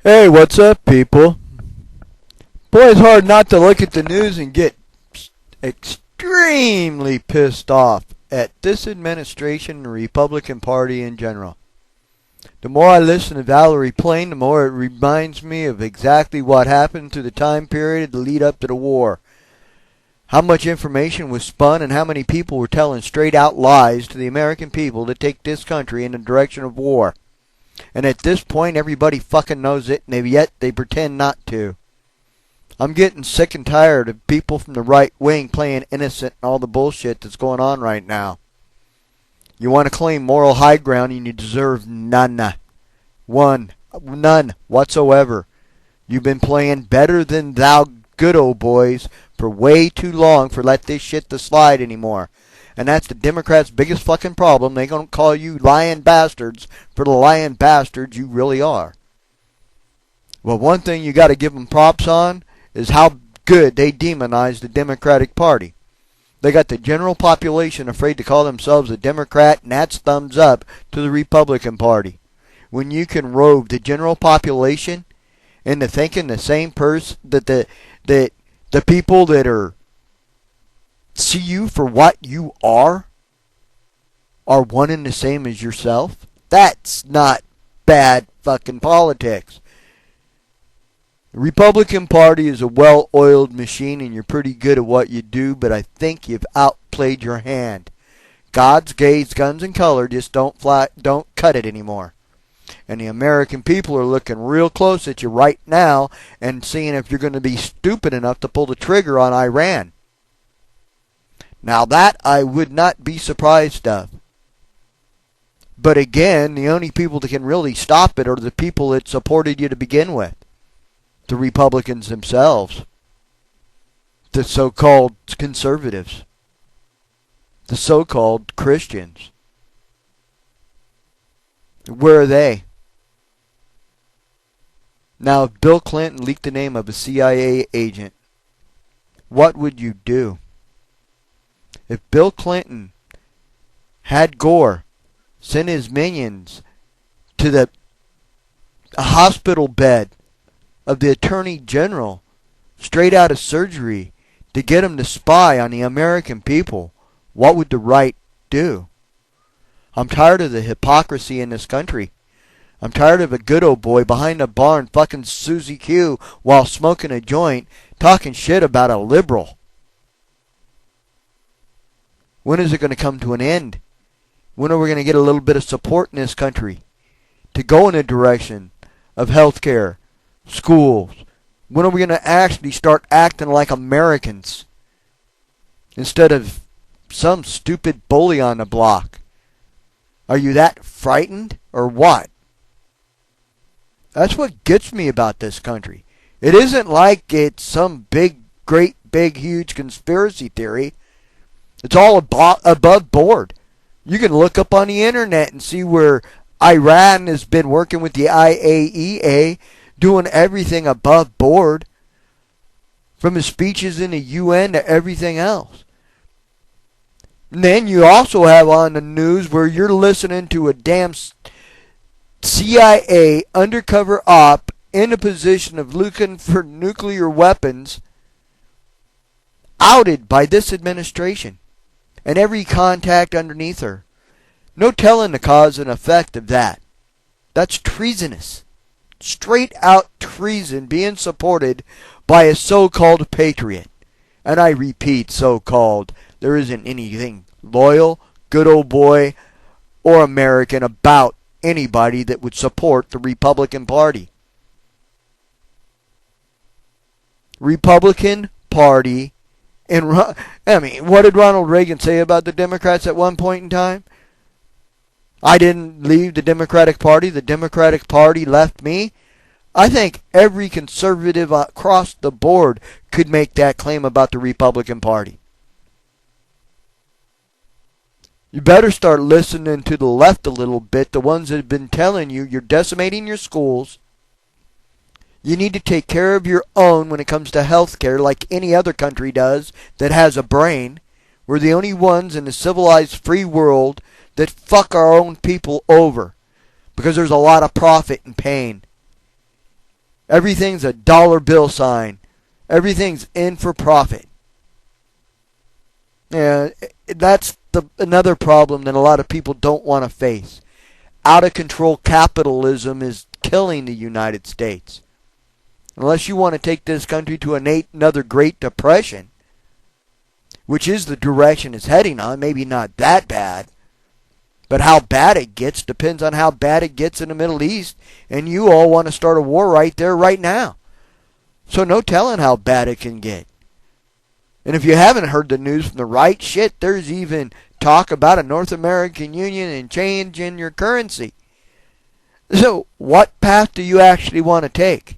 Hey, what's up, people? Boy, it's hard not to look at the news and get extremely pissed off at this administration and the Republican Party in general. The more I listen to Valerie Plame, the more it reminds me of exactly what happened through the time period to lead up to the war. How much information was spun and how many people were telling straight out lies to the American people to take this country in the direction of war. And at this point, everybody fucking knows it, and yet they pretend not to. I'm getting sick and tired of people from the right wing playing innocent and all the bullshit that's going on right now. You want to claim moral high ground and you deserve none. None whatsoever. You've been playing better than thou good old boys for way too long for let this shit to slide anymore. And that's the Democrats' biggest fucking problem. They gonna call you lying bastards for the lying bastards you really are. Well, one thing you got to give them props on is how good they demonize the Democratic Party. They got the general population afraid to call themselves a Democrat, and that's thumbs up to the Republican Party. When you can rove the general population into thinking the same person that the people that are see you for what you are one and the same as yourself, that's not bad fucking politics. The Republican Party is a well-oiled machine and you're pretty good at what you do, but I think you've outplayed your hand. God's gays, guns, and color just don't cut it anymore. And the American people are looking real close at you right now and seeing if you're going to be stupid enough to pull the trigger on Iran. Now that I would not be surprised of. But again, the only people that can really stop it are the people that supported you to begin with. The Republicans themselves. The so-called conservatives. The so-called Christians. Where are they? Now, if Bill Clinton leaked the name of a CIA agent, what would you do? If Bill Clinton had Gore send his minions to the hospital bed of the Attorney General straight out of surgery to get him to spy on the American people, what would the right do? I'm tired of the hypocrisy in this country. I'm tired of a good old boy behind a barn fucking Susie Q while smoking a joint talking shit about a liberal. When is it going to come to an end? When are we going to get a little bit of support in this country to go in a direction of healthcare, schools? When are we going to actually start acting like Americans instead of some stupid bully on the block? Are you that frightened or what? That's what gets me about this country. It isn't like it's some great, big, huge conspiracy theory. It's all above board. You can look up on the internet and see where Iran has been working with the IAEA, doing everything above board, from his speeches in the UN to everything else. And then you also have on the news where you're listening to a damn CIA undercover op in a position of looking for nuclear weapons outed by this administration and every contact underneath her. No telling the cause and effect of that. That's treasonous. Straight out treason being supported by a so-called patriot. And I repeat, so-called. There isn't anything loyal, good old boy, or American about anybody that would support the Republican Party. Republican Party. What did Ronald Reagan say about the Democrats at one point in time? I didn't leave the Democratic Party. The Democratic Party left me. I think every conservative across the board could make that claim about the Republican Party. You better start listening to the left a little bit, the ones that have been telling you you're decimating your schools. You need to take care of your own when it comes to health care like any other country does that has a brain. We're the only ones in the civilized free world that fuck our own people over because there's a lot of profit and pain. Everything's a dollar bill sign. Everything's in for profit. Yeah, that's another problem that a lot of people don't want to face. Out of control capitalism is killing the United States. Unless you want to take this country to another Great Depression, which is the direction it's heading on, maybe not that bad. But how bad it gets depends on how bad it gets in the Middle East. And you all want to start a war right there, right now. So no telling how bad it can get. And if you haven't heard the news from the right, shit, there's even talk about a North American Union and change in your currency. So what path do you actually want to take?